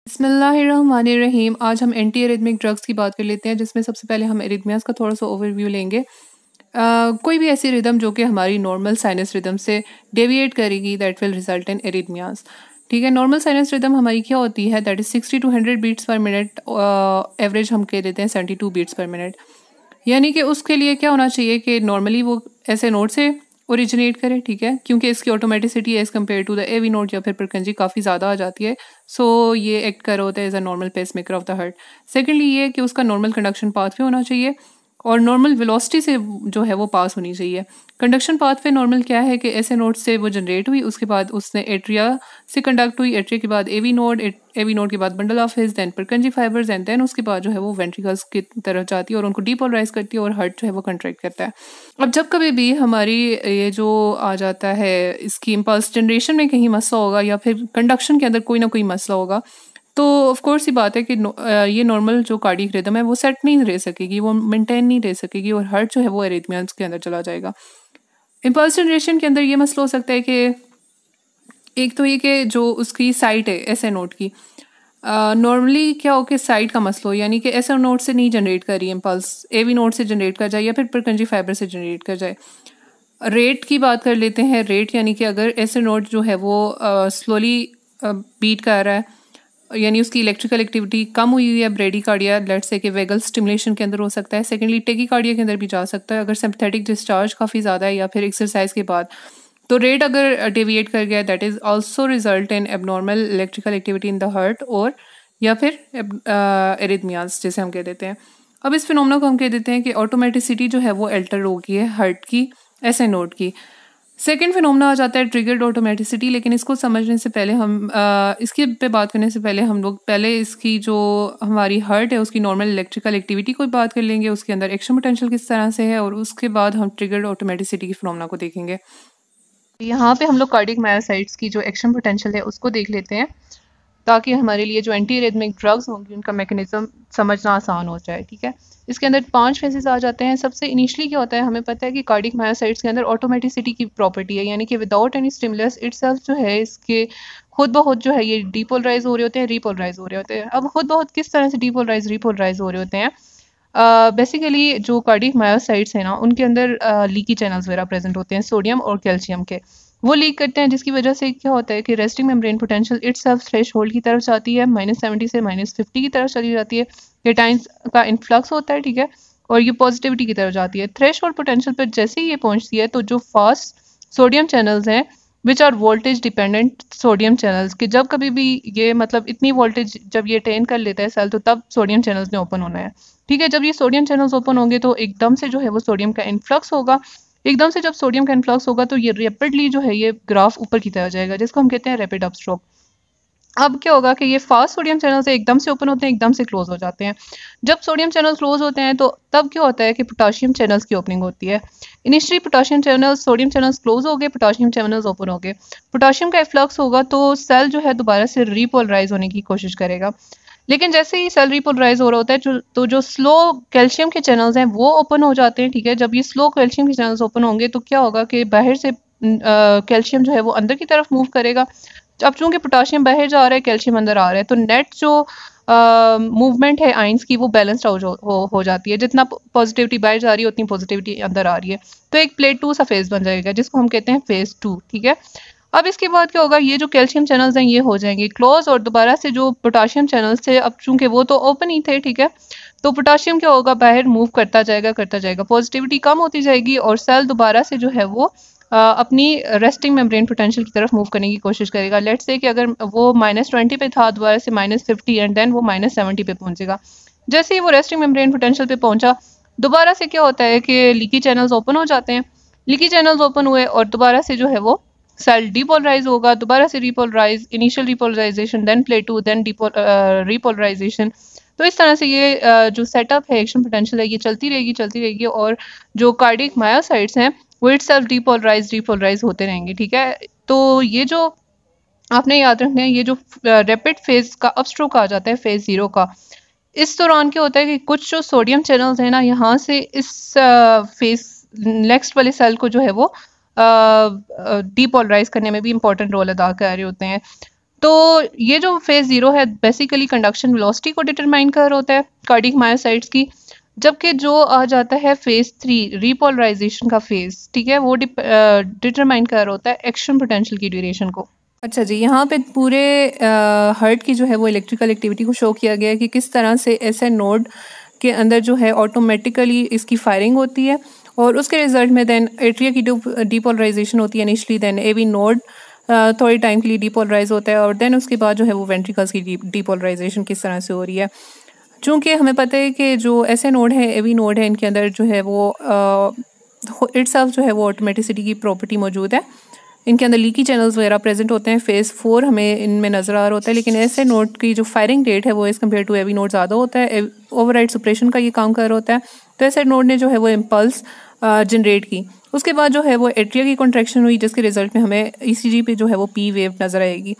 बिस्मिल्लाहिर्रहमानिर्रहीम। आज हम एंटी एरिथमिक ड्रग्स की बात कर लेते हैं, जिसमें सबसे पहले हम एरिथमियास का थोड़ा सा ओवरव्यू लेंगे। कोई भी ऐसी रिदम जो कि हमारी नॉर्मल साइनस रिदम से डेविएट करेगी, that will result in arrhythmias. ठीक है, नॉर्मल साइनस रिदम हमारी क्या होती है, that is 60 to 100 beats per minute. Average हम कह देते हैं 72 बीट्स पर मिनट। यानी कि उसके लिए क्या होना चाहिए कि नॉर्मली वो ऐसे नोट से ओरिजिनेट करे। ठीक है, क्योंकि इसकी automaticity as compare to the AV node या फिर परकंजी काफ़ी ज़्यादा आ जाती है। सो ये एक्ट कर होता है as a normal pacemaker of the heart. Secondly ये कि उसका नॉर्मल कंडक्शन पाथवे होना चाहिए और नॉर्मल वेलोसिटी से जो है वो पास होनी चाहिए। कंडक्शन पाथवे नॉर्मल क्या है कि ऐसे नोट से वो जनरेट हुई, उसके बाद उसने एट्रिया से कंडक्ट हुई, एट्रिया के बाद एवी नोड के बाद bundle of His, then Purkinje fibres, and then उसके बाद जो है वो वेंट्रिकल्स की तरफ जाती है और उनको डीपोलराइज करती है और हार्ट जो है वो कंट्रैक्ट करता है। अब जब कभी भी हमारी ये जो आ जाता है इसकी इम्पल्स जनरेशन में कहीं मसला होगा या फिर कंडक्शन के अंदर कोई ना कोई मसला होगा, तो ऑफ कोर्स ये बात है कि ये नॉर्मल जो कार्डियक रिदम है वो सेट नहीं रह सकेगी, वो मेंटेन नहीं रह सकेगी और हार्ट जो है वो एरिथमियास के अंदर चला जाएगा। इम्पल्स जनरेशन के अंदर ये मसला हो सकता है कि एक तो ये कि जो उसकी साइट है एस ए नोट की, नॉर्मली क्या हो कि साइड का मसला हो, यानी कि एस ए नोट से नहीं जनरेट कर रही इम्पल्स, ए वी नोट से जनरेट कर जाए या फिर परकंजी फाइबर से जनरेट कर जाए। रेट की बात कर लेते हैं। रेट यानी कि अगर एस ए नोट जो है वो स्लोली बीट कर रहा है, यानी उसकी इलेक्ट्रिकल एक्टिविटी कम हुई हुई है, ब्रेडी कार्डिया लेट्स से कि वेगल स्टिमुलेशन के अंदर हो सकता है। सेकेंडली टेकी कार्डिया के अंदर भी जा सकता है अगर सिंपथेटिक डिस्चार्ज काफ़ी ज़्यादा है या फिर एक्सरसाइज के बाद। तो रेट अगर डेविएट कर गया, that is also result in abnormal electrical activity in the heart और या फिर एरिथमियास जैसे हम कह देते हैं। अब इस फिनोमेना को हम कह देते हैं कि ऑटोमेटिसिटी जो है वो अल्टर हो गई है हार्ट की एस ए नोट की। सेकेंड फिनोमेना आ जाता है ट्रिगर्ड ऑटोमेटिसिटी, लेकिन इसको समझने से पहले हम इसके पे बात करने से पहले हम लोग पहले इसकी जो हमारी हार्ट है उसकी नॉर्मल इलेक्ट्रिकल एक्टिविटी को बात कर लेंगे, उसके अंदर एक्शन पोटेंशियल किस तरह से है, और उसके बाद हम ट्रिगर्ड ऑटोमेटिसिटी की फिनोमेना को देखेंगे। यहाँ पे हम लोग कार्डियक मायोसाइट्स की जो एक्शन पोटेंशियल है उसको देख लेते हैं, ताकि हमारे लिए जो एंटी एरिथमिक ड्रग्स होंगी उनका मैकेनिज्म समझना आसान हो जाए। ठीक है, इसके अंदर 5 फेजेस आ जाते हैं। सबसे इनिशियली क्या होता है, हमें पता है कि कार्डियक मायोसाइट्स के अंदर ऑटोमेटिसिटी की प्रॉपर्टी है, यानी कि विदाउट एनी स्टिमुलस इटसेल्फ जो है इसके खुद ब खुद जो है ये डीपोलराइज हो रहे होते हैं, रीपोलराइज हो रहे होते हैं। अब खुद ब खुद किस तरह से डीपोलराइज रीपोलराइज हो रहे होते हैं, बेसिकली जो कार्डियक मायोसाइट्स है ना उनके अंदर लीकी चैनल्स वगैरह प्रेजेंट होते हैं सोडियम और कैल्शियम के, वो लीक करते हैं, जिसकी वजह से क्या होता है कि resting membrane potential itself threshold की तरफ जाती है, -70 से -50 की तरफ चली जाती है। केटाइंस का इन्फ्लक्स होता है, ठीक है, और ये पॉजिटिविटी की तरफ जाती है। थ्रेशोल्ड पोटेंशियल पर जैसे ही ये पहुंचती है तो जो फास्ट सोडियम चैनल्स हैं which are voltage dependent sodium channels के, जब कभी भी ये मतलब इतनी वोल्टेज जब ये अटेन कर लेता है सेल, तो तब सोडियम चैनल्स ने ओपन होना है। ठीक है, जब ये सोडियम चैनल्स ओपन होंगे तो एकदम से जो है वो सोडियम का इन्फ्लक्स होगा। एकदम से जब सोडियम का इन्फ्लक्स होगा तो ये रैपिडली जो है ये ग्राफ ऊपर की तरफ जाएगा, जिसको हम कहते हैं रैपिड अपस्ट्रोक। अब क्या होगा कि ये फास्ट सोडियम चैनल से एकदम से ओपन होते हैं, एकदम से क्लोज हो जाते हैं। जब सोडियम चैनल क्लोज होते हैं तो तब क्या होता है कि पोटाशियम चैनल्स की ओपनिंग होती है। Initially potassium channels, sodium channels close हो गए, पोटाशियम चैनल्स ओपन हो गए। पोटाशियम का इफ्लक्स होगा तो सेल जो है दोबारा से रीपोलराइज होने की कोशिश करेगा, लेकिन जैसे ही सेल रीपोलराइज हो रहा होता है तो जो स्लो कैल्शियम के चैनल्स हैं वो ओपन हो जाते हैं। ठीक है, जब ये स्लो कैल्शियम के चैनल्स ओपन होंगे तो क्या होगा कि बाहर से कैल्शियम जो है वो अंदर की तरफ मूव करेगा। अब चूंकि पोटाशियम बाहर जा रहा है, कैल्शियम अंदर आ रहा है, तो नेट जो मूवमेंट है आइंस की वो बैलेंस्ड हो जाती है। जितना पॉजिटिविटी बाहर जा रही है उतनी पॉजिटिविटी अंदर आ रही है, तो एक प्लेट 2 सा फेज बन जाएगा, जिसको हम कहते हैं फेज 2। ठीक है, अब इसके बाद क्या होगा, ये जो कैल्शियम चैनल्स हैं ये हो जाएंगे क्लोज, और दोबारा से जो पोटाशियम चैनल्स थे, अब चूंकि वो तो ओपन ही थे, ठीक है, तो पोटाशियम क्या होगा, बाहर मूव करता जाएगा, पॉजिटिविटी कम होती जाएगी और सेल दोबारा से जो है वो अपनी रेस्टिंग मेम्ब्रेन पोटेंशियल की तरफ मूव करने की कोशिश करेगा। लेट्स से कि अगर वो -20 पे था, दोबारा से -50 एंड देन वो -70 पे पहुंचेगा। जैसे ही वो रेस्टिंग मेम्ब्रेन पोटेंशियल पे पहुंचा, दोबारा से क्या होता है कि लीकी चैनल्स ओपन हो जाते हैं। लीकी चैनल्स ओपन हुए और दोबारा से जो है वो सेल डीपोलराइज होगा, दोबारा से repolarize, initial repolarization, then plateau 2, then repolarization. तो इस तरह से ये जो सेटअप है एक्शन पोटेंशियल है ये चलती रहेगी और जो कार्डियक मायोसाइट्स हैं वो इटसेल्फ डीपोलराइज होते रहेंगे। ठीक है, तो ये जो आपने याद रखना है, ये जो रैपिड फेज का अपस्ट्रोक आ जाता है फेज 0 का, इस दौरान क्या होता है कि कुछ जो सोडियम चैनल्स हैं ना यहाँ से इस फेज नेक्स्ट वाले सेल को जो है वो डीपोलराइज करने में भी इंपॉर्टेंट रोल अदा कर रहे होते हैं। तो ये जो फेज 0 है बेसिकली कंडक्शन वेलोसिटी को डिटरमाइन कर होता है कार्डियक मायोसाइट्स की, जबकि जो आ जाता है फेज 3 रीपोलराइजेशन का फेज, ठीक है, वो डिटरमाइन कर होता है एक्शन पोटेंशियल की ड्यूरेशन को। अच्छा जी, यहाँ पे पूरे हार्ट की जो है वो इलेक्ट्रिकल एक्टिविटी को शो किया गया है कि किस तरह से ऐसे नोड के अंदर जो है ऑटोमेटिकली इसकी फायरिंग होती है और उसके रिजल्ट में देन एट्रिया की डीपोलराइजेशन होती है इनिशली, देन एवी नोड थोड़ी टाइम के लिए डीपोलराइज होता है और देन उसके बाद जो है वो वेंट्रिकल्स की डीपोलराइजेशन किस तरह से हो रही है। चूँकि हमें पता है कि जो ऐसे नोड है एवी नोड है, इनके अंदर जो है वो इट्सल्फ जो है वो ऑटोमेटिसिटी की प्रॉपर्टी मौजूद है, इनके अंदर लीकी चैनल्स वगैरह प्रेजेंट होते हैं। फेज़ 4 हमें इनमें नज़र आ रहा होता है, लेकिन ऐसे नोड की जो फायरिंग रेट है वो as compare to AV node ज़्यादा होता है, ओवरराइड सुप्रेशन का ये काम कर रहा होता है। तो ऐसे नोड ने जो है वो इम्पल्स जनरेट की, उसके बाद जो है वो एट्रिया की कॉन्ट्रैक्शन हुई, जिसके रिजल्ट में हमें ईसीजी पे जो है वो पी वेव नज़र आएगी।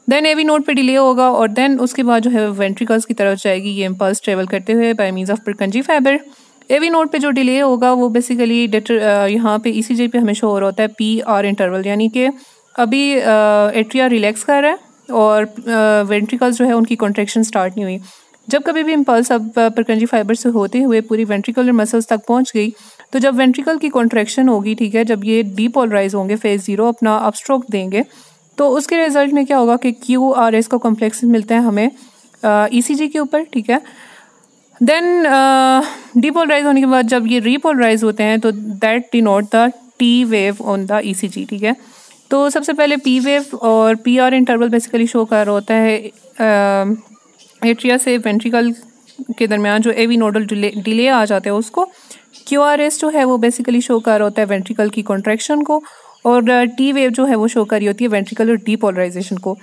देन एवी नोड पे डिले होगा और देन उसके बाद जो है वेंट्रिकल्स की तरफ जाएगी ये इम्पल्स ट्रेवल करते हुए by means of Purkinje fibre. AV node पे जो डिले होगा वो बेसिकली यहाँ पे ईसीजी पे हमें शो हो रहा होता है पी आर इंटरवल, यानी कि अभी एट्रिया रिलैक्स कर रहा है और वेंट्रिकल्स जो है उनकी कॉन्ट्रैक्शन स्टार्ट नहीं हुई। जब कभी भी इम्पल्स अब पुरकिंजी फाइबर से होते हुए पूरी वेंट्रिकुलर मसल्स तक पहुंच गई, तो जब वेंट्रिकल की कॉन्ट्रैक्शन होगी, ठीक है, जब ये डीपोलराइज होंगे, फेज 0 अपना अपस्ट्रोक देंगे, तो उसके रिजल्ट में क्या होगा कि क्यू आर एस का कॉम्प्लेक्स मिलते हैं हमें ईसीजी के ऊपर, ठीक है। देन डीपोलराइज होने के बाद जब ये रीपोलराइज होते हैं तो that denote the T wave on the ECG, ठीक है। तो सबसे पहले पी वेव और P R interval basically show कर रहा होता है एट्रिया से वेंट्रिकल के दरमियान जो एवी नोडल डिले आ जाता है उसको। क्यू आर एस जो है वो बेसिकली शो कर रहा होता है वेंट्रिकल की कॉन्ट्रैक्शन को और टी वेव जो है वो शो कर रही होती है वेंट्रिकुलर डीपोलराइजेशन को।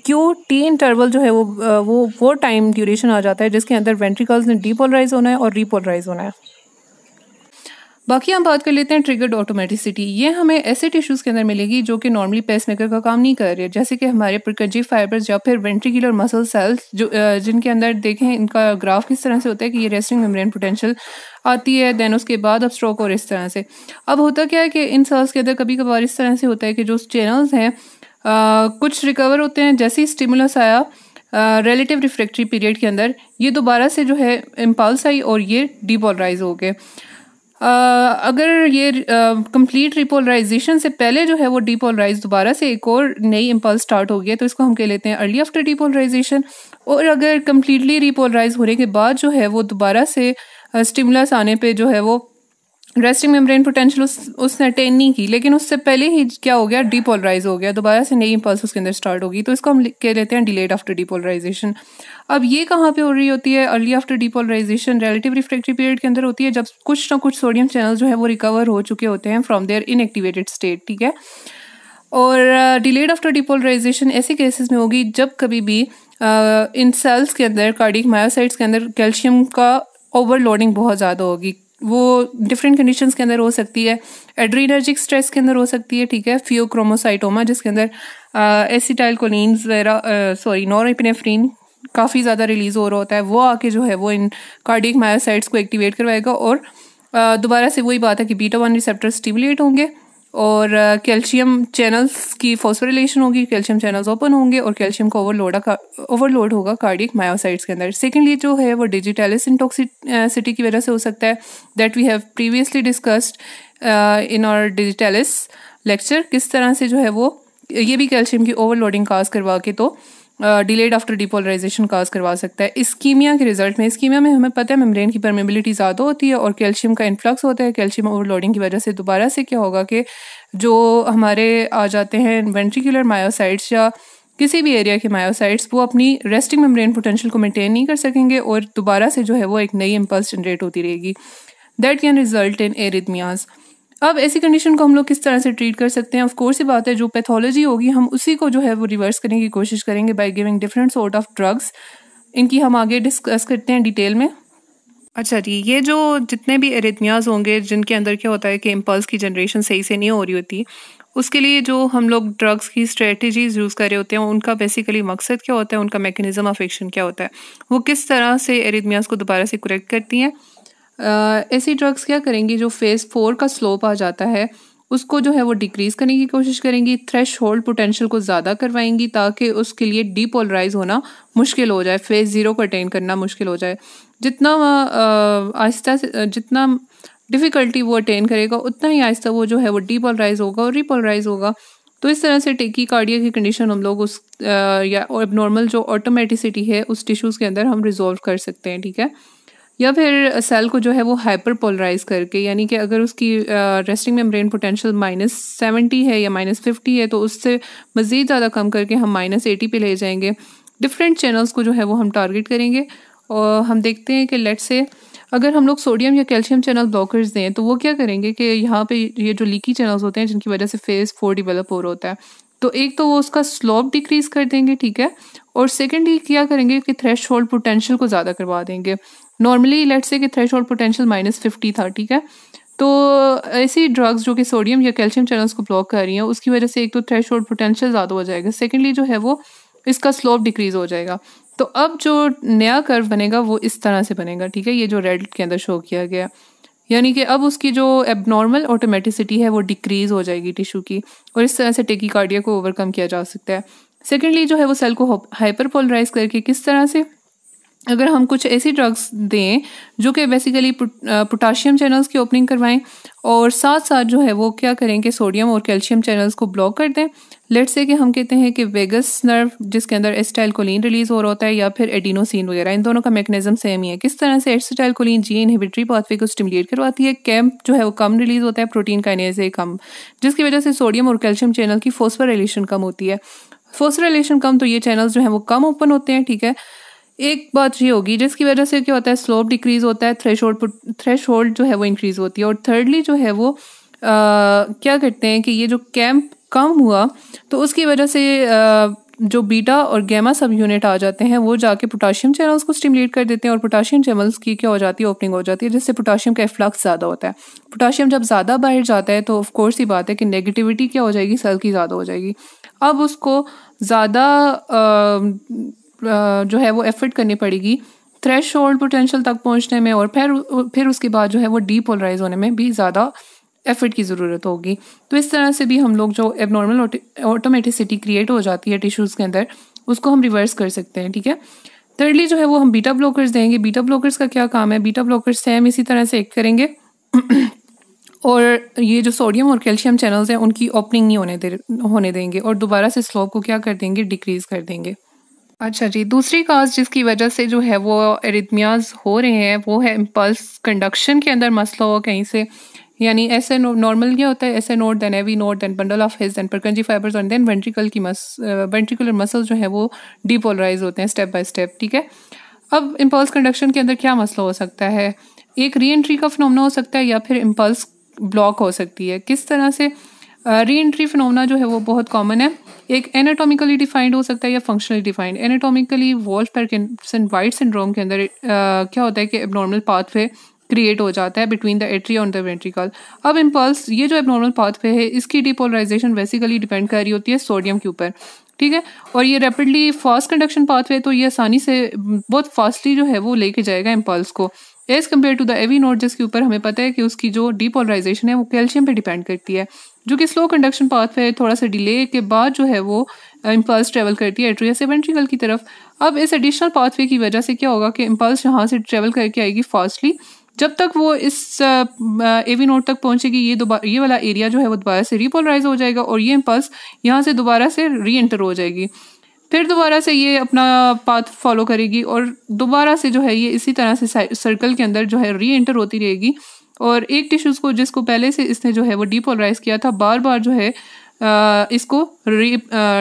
क्यू टी इंटरवल जो है वो टाइम ड्यूरेशन आ जाता है जिसके अंदर वेंट्रिकल्स ने डीपोलराइज होना है और रीपोलराइज होना है। बाकी हम बात कर लेते हैं ट्रिगर्ड ऑटोमेटिसिटी। ये हमें ऐसे टिश्यूज़ के अंदर मिलेगी जो कि नॉर्मली पेसमेकर का काम नहीं कर रहे, जैसे कि हमारे पुरकिंजी फाइबर्स या फिर वेंट्रिकुलर मसल सेल्स जो जिनके अंदर देखें इनका ग्राफ किस तरह से होता है कि ये रेस्टिंग मेम्ब्रेन पोटेंशियल आती है, देन उसके बाद अब स्ट्रोक और इस तरह से। अब होता क्या है कि इन सेल्स के अंदर कभी कभार इस तरह से होता है कि जो चैनल्स हैं कुछ रिकवर होते हैं, जैसे ही स्टिमुलस आया रिलेटिव रिफ्रैक्टरी पीरियड के अंदर ये दोबारा से जो है इम्पल्स आई और ये डीपोलराइज हो गए। अगर ये कंप्लीट रिपोलराइजेशन से पहले जो है वो डीपोलराइज दोबारा से एक और नई इम्पल्स स्टार्ट हो गया तो इसको हम कह लेते हैं अर्ली आफ्टर डीपोलराइजेशन। और अगर कम्प्लीटली रिपोलराइज होने के बाद जो है वो दोबारा से स्टिमुलस आने पे जो है वो रेस्टिंग मेम्ब्रेन पोटेंशियल उसने अटेन नहीं की, लेकिन उससे पहले ही क्या हो गया, डीपोलराइज हो गया, दोबारा से नई इम्पल्स उसके अंदर स्टार्ट होगी, तो इसको हम कह लेते हैं डिलेड आफ्टर डीपोलराइजेशन। अब ये कहाँ पे हो रही होती है, early after depolarization relative refractory period के अंदर होती है, जब कुछ ना कुछ सोडियम चैनल जो है वो रिकवर हो चुके होते हैं फ्रॉम देयर इनएक्टिवेटेड स्टेट, ठीक है। और डिलेड आफ्टर डीपोलराइजेशन ऐसे केसेस में होगी जब कभी भी इन सेल्स के अंदर कार्डियक मायोसाइट्स के अंदर कैल्शियम का ओवरलोडिंग बहुत ज़्यादा होगी। वो डिफरेंट कंडीशंस के अंदर हो सकती है, एड्रीनर्जिक स्ट्रेस के अंदर हो सकती है, ठीक है, फियोक्रोमोसाइटोमा जिसके अंदर एसिटाइलकोलिन्स वगैरह नॉरएपिनेफ्रिन काफ़ी ज़्यादा रिलीज़ हो रहा होता है, वो आके जो है वो इन कार्डियक मायोसाइट्स को एक्टिवेट करवाएगा और दोबारा से वही बात है कि बीटा 1 रिसेप्टर स्टिमुलेट होंगे और कैल्शियम चैनल्स की फॉस्फोरिलेशन होगी, कैल्शियम चैनल्स ओपन होंगे और कैल्शियम का ओवरलोड होगा कार्डियक मायोसाइट्स के अंदर। सेकेंडली जो है वो डिजिटलिस इंटॉक्सिसिटी की वजह से हो सकता है, that we have previously discussed in our digitalis lecture, किस तरह से जो है वो ये भी कैल्शियम की ओवरलोडिंग काज करवा के तो डिलेड आफ्टर डीपोलराइजेशन काज करवा सकता है। इस्कीमिया के रिजल्ट में, इस्कीमिया में हमें पता है मेम्ब्रेन की परमेबिलिटी ज़्यादा होती है और कैल्शियम का इन्फ्लक्स होता है, कैल्शियम ओवरलोडिंग की वजह से दोबारा से क्या होगा कि जो हमारे आ जाते हैं वेंट्रिकुलर मायोसाइट्स या किसी भी एरिया के मायोसाइट्स, वो अपनी रेस्टिंग मेम्ब्रेन पोटेंशियल को मेंटेन नहीं कर सकेंगे और दोबारा से जो है वो एक नई इम्पल्स जनरेट होती रहेगी, that can result in arrhythmias. अब ऐसी कंडीशन को हम लोग किस तरह से ट्रीट कर सकते हैं, ऑफ कोर्स ये बात है जो पैथोलॉजी होगी हम उसी को जो है वो रिवर्स करने की कोशिश करेंगे by giving different sort of drugs. इनकी हम आगे डिस्कस करते हैं डिटेल में। अच्छा जी, ये जो जितने भी एरिथमियाज होंगे जिनके अंदर क्या होता है कि इम्पल्स की जनरेशन सही से नहीं हो रही होती, उसके लिए जो हम लोग ड्रग्स की स्ट्रेटजीज यूज़ कर रहे होते हैं उनका बेसिकली मकसद क्या होता है, उनका मैकेनिज्म ऑफ एक्शन क्या होता है, वो किस तरह से एरिथमियाज को दोबारा से करेक्ट करती हैं। ऐसी ड्रग्स क्या करेंगी, जो फेज़ 4 का स्लोप आ जाता है उसको जो है वो डिक्रीज़ करने की कोशिश करेंगी, थ्रेशोल्ड पोटेंशियल को ज़्यादा करवाएंगी ताकि उसके लिए डीपोलराइज होना मुश्किल हो जाए, फेज़ 0 को अटेन करना मुश्किल हो जाए। जितना आहिस्ता से जितना डिफ़िकल्टी वो अटेन करेगा उतना ही आहिस्ता वो जो है वो डीपोलराइज होगा और रिपोलराइज होगा। तो इस तरह से टेकीकार्डिया की कंडीशन हम लोग उस या एबनॉर्मल जो ऑटोमेटिसिटी है उस टिश्यूज़ के अंदर हम रिजॉल्व कर सकते हैं, ठीक है। या फिर सेल को जो है वो हाइपर पोलराइज करके, यानी कि अगर उसकी रेस्टिंग मेम्ब्रेन पोटेंशियल -70 है या -50 है तो उससे मज़ीद ज़्यादा कम करके हम -80 पे ले जाएंगे। डिफरेंट चैनल्स को जो है वो हम टारगेट करेंगे और हम देखते हैं कि लेट से अगर हम लोग सोडियम या कैल्शियम चैनल ब्लॉकर्स दें तो वो क्या करेंगे कि यहाँ पे ये जो लीकी चैनल्स होते हैं जिनकी वजह से फेज़ 4 डिवेलप हो रहा होता है, तो एक तो वो उसका स्लोप डिक्रीज़ कर देंगे, ठीक है, और सेकेंडली क्या करेंगे कि थ्रेशोल्ड पोटेंशियल को ज़्यादा करवा देंगे। नॉर्मली लेट्स से कि थ्रेशोल्ड पोटेंशियल -50 था, ठीक है, तो ऐसी ड्रग्स जो कि सोडियम या कैल्शियम चैनल्स को ब्लॉक कर रही हैं उसकी वजह से एक तो थ्रेशोल्ड पोटेंशियल ज़्यादा हो जाएगा, सेकेंडली जो है वो इसका स्लोप डिक्रीज़ हो जाएगा। तो अब जो नया कर्व बनेगा वो इस तरह से बनेगा, ठीक है, ये जो रेड के अंदर शो किया गया, यानी कि अब उसकी जो एबनॉर्मल ऑटोमेटिसिटी है वो डिक्रीज़ हो जाएगी टिश्यू की और इस तरह से टेकीकार्डिया को ओवरकम किया जा सकता है। सेकेंडली जो है वो सेल को हाइपर पोलराइज करके किस तरह से, अगर हम कुछ ऐसी ड्रग्स दें जो कि बेसिकली पोटाशियम चैनल्स की ओपनिंग करवाएं और साथ साथ जो है वो क्या करें कि सोडियम और कैल्शियम चैनल्स को ब्लॉक कर दें। लेट्स से कि हम कहते हैं कि वेगस नर्व जिसके अंदर एसिटाइलकोलिन रिलीज हो रहा होता है या फिर एडिनोसिन वगैरह, इन दोनों का मैकेनिज्म सेम ही है। किस तरह से एसिटाइलकोलिन जी इनहिबिटरी पाथवे को स्टिमुलेट करवाती है, कैम्प जो है वो कम रिलीज होता है, प्रोटीन काइनेज से कम, जिसकी वजह से सोडियम और कैल्शियम चैनल की फॉस्फोराइलेशन कम होती है। फॉस्फोराइलेशन कम तो ये चैनल्स जो है वो कम ओपन होते हैं, ठीक है। एक बात ये होगी जिसकी वजह से क्या होता है, स्लोप डिक्रीज होता है, थ्रेशोल्ड जो है वो इंक्रीज होती है। और थर्डली जो है वो क्या करते हैं कि ये जो कैम्प कम हुआ तो उसकी वजह से जो बीटा और गैमा सब यूनिट आ जाते हैं वो जाके पोटाशियम चैनल्स को स्टिमुलेट कर देते हैं और पोटाशियम चैनल्स की क्या हो जाती है, ओपनिंग हो जाती है, जिससे पोटाशियम का फ्लक्स ज़्यादा होता है। पोटाशियम जब ज़्यादा बाहर जाता है तो ऑफ कोर्स ही बात है कि नेगेटिविटी क्या हो जाएगी, सेल की ज़्यादा हो जाएगी। अब उसको ज़्यादा जो है वो एफर्ट करनी पड़ेगी थ्रेशोल्ड पोटेंशियल तक पहुंचने में और फिर उसके बाद जो है वो डीपोलराइज होने में भी ज़्यादा एफर्ट की ज़रूरत होगी। तो इस तरह से भी हम लोग जो एबनॉर्मल ऑटोमेटिसिटी क्रिएट हो जाती है टिश्यूज़ के अंदर उसको हम रिवर्स कर सकते हैं, ठीक है। थर्डली जो है वो हम बीटा ब्लॉकर्स देंगे। बीटा ब्लॉकर्स का क्या काम है, बीटा ब्लॉकर्स से हम इसी तरह से एक करेंगे और ये जो सोडियम और कैल्शियम चैनल्स हैं उनकी ओपनिंग नहीं होने देंगे और दोबारा से स्लोप को क्या कर देंगे, डिक्रीज़ कर देंगे। अच्छा जी, दूसरी काज जिसकी वजह से जो है वो एरिथमियाज हो रहे हैं वो है इम्पल्स कंडक्शन के अंदर मसला हो कहीं से, यानी ऐसे नॉर्मल क्या होता है, ऐसे node then AV node then bundle of His then Purkinje fibres और देन वेंट्रिकुलर मसल जो है वो डीपोलराइज होते हैं स्टेप बाय स्टेप, ठीक है। अब इम्पल्स कंडक्शन के अंदर क्या मसला हो सकता है, एक री एंट्री का फिनोमेना हो सकता है या फिर इम्पल्स ब्लॉक हो सकती है। किस तरह से, री एंट्री फिनोमेना जो है वो बहुत कॉमन है, एक एनाटॉमिकली डिफाइंड हो सकता है या functionally defined. Anatomically Wolff Parkinson White syndrome के अंदर क्या होता है कि एबनॉर्मल पाथवे क्रिएट हो जाता है बिटवीन द एट्री और द वेंट्रिकल। अब इम्पल्स, ये जो एबनॉर्मल पाथवे है इसकी डिपोलराइजेशन बेसिकली डिपेंड कर रही होती है सोडियम के ऊपर, ठीक है, और ये रैपिडली फास्ट कंडक्शन पाथवे तो ये आसानी से बहुत फास्टली जो है वो लेके जाएगा इम्पल्स को as compare to the AV node जिसके ऊपर हमें पता है कि उसकी जो डिपोलराइजेशन है वो कैल्शियम पे डिपेंड करती है, जो कि स्लो कंडक्शन पाथवे थोड़ा सा डिले के बाद जो है वो इम्पल्स ट्रेवल करती है एट्रिया से वेंट्रिकल की तरफ। अब इस एडिशनल पाथवे की वजह से क्या होगा कि इम्पल्स यहाँ से ट्रेवल करके आएगी फास्टली, जब तक वो इस एवी नोड तक पहुंचेगी ये वाला एरिया जो है वो दोबारा से रिपोलराइज हो जाएगा और ये इम्पल्स यहाँ से दोबारा से री एंटर हो जाएगी, फिर दोबारा से ये अपना पाथ फॉलो करेगी और दोबारा से जो है ये इसी तरह से सर्कल के अंदर जो है री एंटर होती रहेगी और एक टिश्यूज़ को जिसको पहले से इसने जो है वो डीपोलराइज किया था बार बार जो है इसको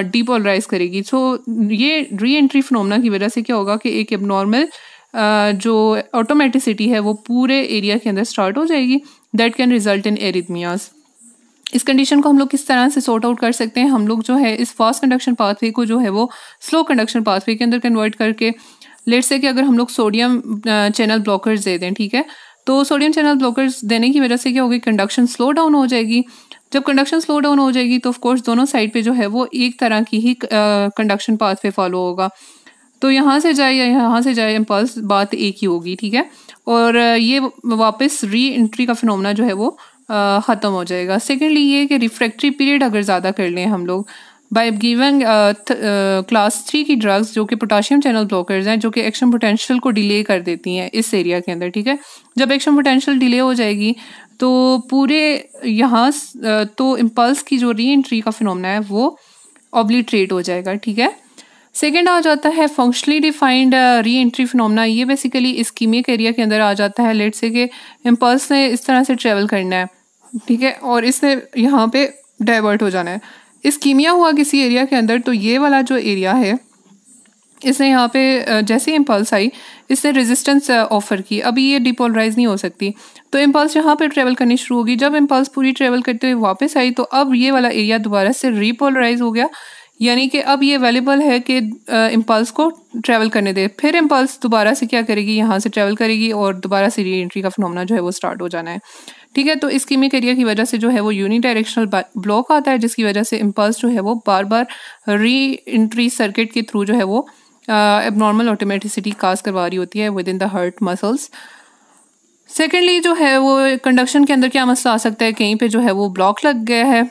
डीपोलराइज करेगी। सो ये री एंट्री फिनोमेना की वजह से क्या होगा कि एक एबनॉर्मल जो ऑटोमेटिसिटी है वो पूरे एरिया के अंदर स्टार्ट हो जाएगी, that can result in arrhythmias. इस कंडीशन को हम लोग किस तरह से सॉर्ट आउट कर सकते हैं, हम लोग जो है इस फास्ट कंडक्शन पाथवे को जो है वो स्लो कंडक्शन पाथवे के अंदर कन्वर्ट करके, लेट्स से कि अगर हम लोग सोडियम चैनल ब्लॉकर्स दे दें, ठीक है, तो सोडियम चैनल ब्लॉकर्स देने की वजह से क्या होगी, कंडक्शन स्लो डाउन हो जाएगी। जब कंडक्शन स्लो डाउन हो जाएगी तो ऑफकोर्स दोनों साइड पे जो है वो एक तरह की ही कंडक्शन पाथवे फॉलो होगा, तो यहाँ से जाए या यहाँ से जाए इम्पल्स बात एक ही होगी, ठीक है, और ये वापस री एंट्री का फिनोमेना जो है वो ख़त्म हो जाएगा। सेकेंडली ये कि रिफ्रैक्टरी पीरियड अगर ज़्यादा कर लें हम लोग बाय गिविंग क्लास 3 की ड्रग्स जो कि पोटाशियम चैनल ब्लॉकर्स हैं, जो कि एक्शन पोटेंशियल को डिले कर देती हैं इस एरिया के अंदर, ठीक है। जब एक्शन पोटेंशियल डिले हो जाएगी तो पूरे यहाँ तो इम्पल्स की जो री एंट्री का फिनोमेना है वो ऑब्लिटरेट हो जाएगा, ठीक है। सेकेंड आ जाता है functionally defined re entry phenomena. ये बेसिकली इस्कीमिक एरिया के अंदर आ जाता है। लेट से कि इम्पल्स ने इस तरह से ट्रेवल करना है, ठीक है, और इसने यहाँ पे डाइवर्ट हो जाना है। इस्कीमिया हुआ किसी एरिया के अंदर तो ये वाला जो एरिया है इसने यहाँ पे जैसे ही इम्पल्स आई इसने रेजिस्टेंस ऑफर की। अभी ये डिपोलराइज नहीं हो सकती तो इम्पल्स यहाँ पे ट्रेवल करनी शुरू होगी। जब इम्पल्स पूरी ट्रेवल करते हुए वापस आई तो अब ये वाला एरिया दोबारा से रीपोलराइज हो गया, यानी कि अब ये अवेलेबल है कि इम्पल्स को ट्रैवल करने दे। फिर इम्पल्स दोबारा से क्या करेगी, यहाँ से ट्रैवल करेगी और दोबारा से री एंट्री का फिनोमेना जो है वो स्टार्ट हो जाना है, ठीक है। तो इस्कीमिक एरिया की वजह से जो है वो यूनिडायरेक्शनल ब्लॉक आता है, जिसकी वजह से इम्पल्स जो है वो बार बार री एंट्री सर्किट के थ्रू जो है वो एबनॉर्मल ऑटोमेटिसिटी काज करवा रही होती है with in the heart muscles. Secondly जो है वो कंडक्शन के अंदर क्या मसला आ सकता है, कहीं पे जो है वो ब्लॉक लग गया है,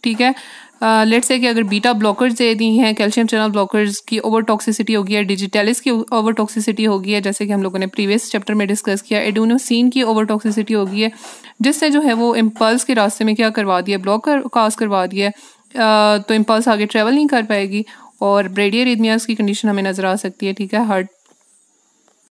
ठीक है। लेट्स से कि अगर बीटा ब्लॉकर्स दे दी हैं, कैल्शियम चैनल ब्लॉकर्स की ओवर टॉक्सिसिटी होगी है, डिजिटलिस की ओवर टॉक्सिसिटी होगी है, जैसे कि हम लोगों ने प्रीवियस चैप्टर में डिस्कस किया, एडेनोसिन की ओवर टॉक्सिसिटी होगी है, जिससे जो है वो इम्पल्स के रास्ते में क्या करवा दिया, ब्लॉक काज करवा दिया, तो इम्पल्स आगे ट्रेवल नहीं कर पाएगी और ब्रेडियरिथमियास की कंडीशन हमें नज़र आ सकती है, ठीक है। हार्ट